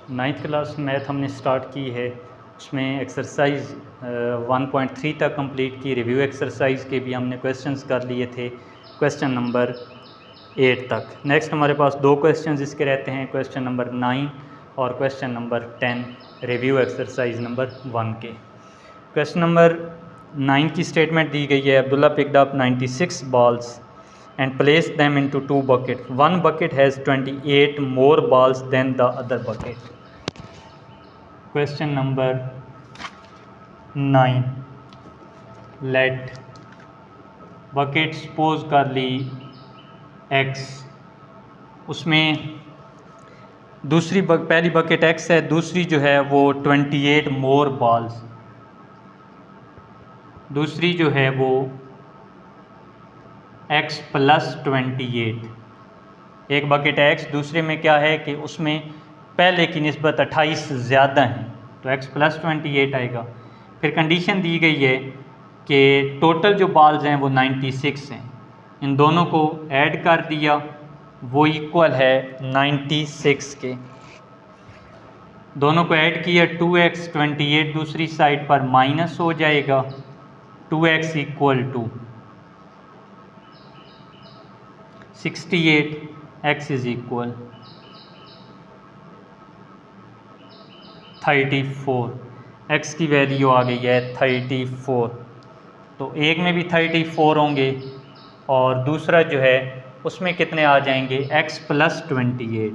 Ninth class math हमने start की है, उसमें एक्सरसाइज 1.3 तक कंप्लीट की। रिव्यू एक्सरसाइज के भी हमने क्वेश्चंस कर लिए थे, क्वेश्चन नंबर 8 तक। नेक्स्ट हमारे पास दो क्वेश्चंस इसके रहते हैं, क्वेश्चन नंबर 9 और question number 10 review exercise number 1 के। क्वेश्चन नंबर 9 की स्टेटमेंट दी गई है, Abdullah picked up 96 balls and placed them into 2 buckets. One bucket has 28 more balls than the other bucket. Question number 9. Let bucket suppose कर ली x, उसमें दूसरी पहली bucket x है, दूसरी जो है वो 28 मोर बॉल्स, दूसरी जो है वो x प्लस 28। एक बकेट है x, दूसरे में क्या है कि उसमें पहले की निस्बत 28 ज़्यादा हैं, तो x प्लस 28 आएगा। फिर कंडीशन दी गई है कि टोटल जो बॉल्स हैं वो 96 हैं, इन दोनों को ऐड कर दिया, वो इक्वल है 96 के। दोनों को ऐड किया, 2x 28 दूसरी साइड पर माइनस हो जाएगा, 2x equal to 68, x is equal 34, x की वैल्यू आ गई है 34। तो एक में भी 34 होंगे और दूसरा जो है उसमें कितने आ जाएंगे, x प्लस 28,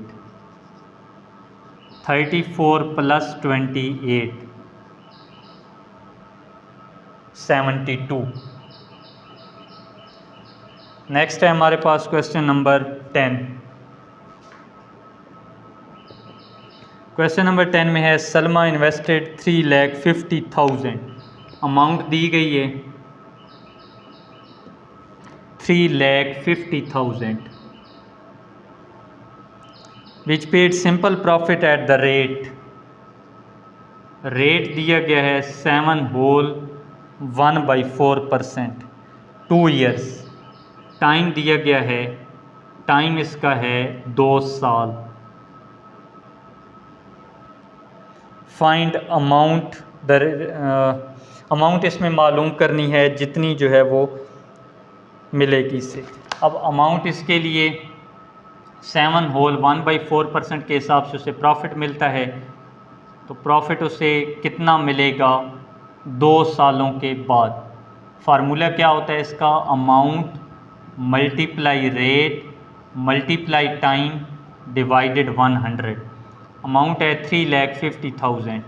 34 प्लस 28 72। नेक्स्ट है हमारे पास क्वेश्चन नंबर 10। क्वेश्चन नंबर 10 में है, सलमा इन्वेस्टेड 3,50,000, अमाउंट दी गई है 3,50,000, which paid simple profit at the rate, rate दिया गया है 7 होल 1/4%, 2 ईयर्स। टाइम दिया गया है, टाइम इसका है 2 साल। फाइंड अमाउंट, अमाउंट इसमें मालूम करनी है जितनी जो है वो मिलेगी इससे। अब अमाउंट इसके लिए 7 होल 1/4% के हिसाब से उसे प्रॉफिट मिलता है, तो प्रॉफिट उसे कितना मिलेगा 2 सालों के बाद। फार्मूला क्या होता है इसका, amount multiply rate multiply time divided 100। Amount है 3,50,000,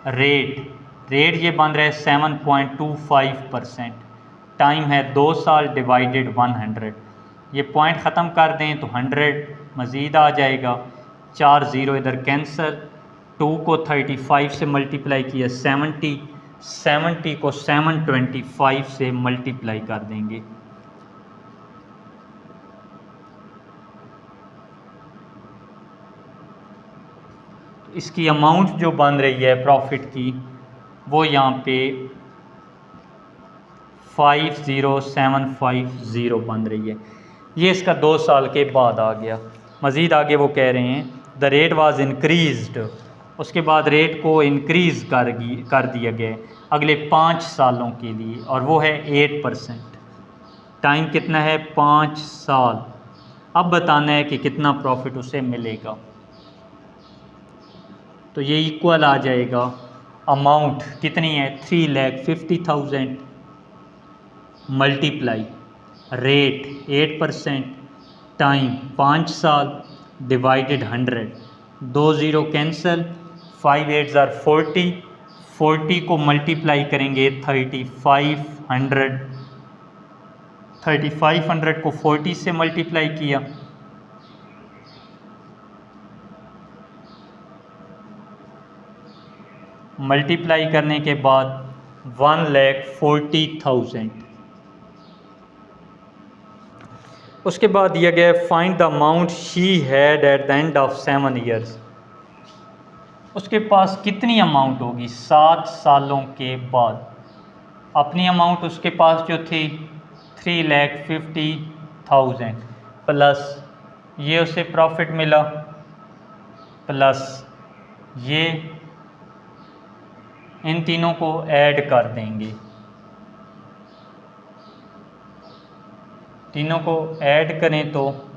रेट ये बन रहा है 7.25%, टाइम है 2 साल डिवाइडेड 100। ये पॉइंट ख़त्म कर दें तो 100 मज़ीद आ जाएगा, 4 ज़ीरो इधर कैंसिल, 2 को 35 से मल्टीप्लाई किया 70 को 725 से मल्टीप्लाई कर देंगे। इसकी अमाउंट जो बन रही है प्रॉफिट की वो यहाँ पे 50750 बन रही है। ये इसका 2 साल के बाद आ गया। मज़ीद आगे वो कह रहे हैं द रेट वाज इंक्रीज्ड, उसके बाद रेट को इंक्रीज़ कर दिया गया अगले 5 सालों के लिए, और वो है 8%। टाइम कितना है 5 साल। अब बताना है कि कितना प्रॉफिट उसे मिलेगा, तो ये इक्वल आ जाएगा, अमाउंट कितनी है 3,50,000 मल्टीप्लाई रेट 8%, टाइम 5 साल डिवाइडेड 100, 2 ज़ीरो कैंसिल, 5 8 ज़ार 40, 40 को मल्टीप्लाई करेंगे 3500 को 40 से मल्टीप्लाई किया, मल्टीप्लाई करने के बाद 1,40,000। उसके बाद दिया गया find the amount she had at the end of 7 years, उसके पास कितनी अमाउंट होगी 7 सालों के बाद। अपनी अमाउंट उसके पास जो थी 3,50,000 प्लस ये उसे प्रॉफिट मिला प्लस ये, इन तीनों को ऐड कर देंगे। तीनों को ऐड करें तो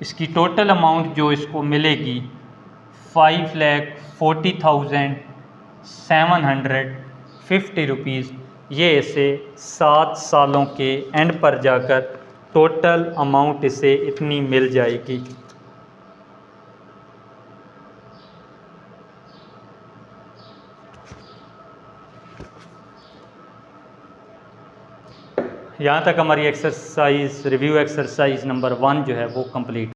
इसकी टोटल अमाउंट जो इसको मिलेगी 5,40,750 रुपीज़। ये इसे 7 सालों के एंड पर जाकर टोटल अमाउंट इसे इतनी मिल जाएगी। यहाँ तक हमारी एक्सरसाइज, रिव्यू एक्सरसाइज नंबर 1 जो है वो कंप्लीट।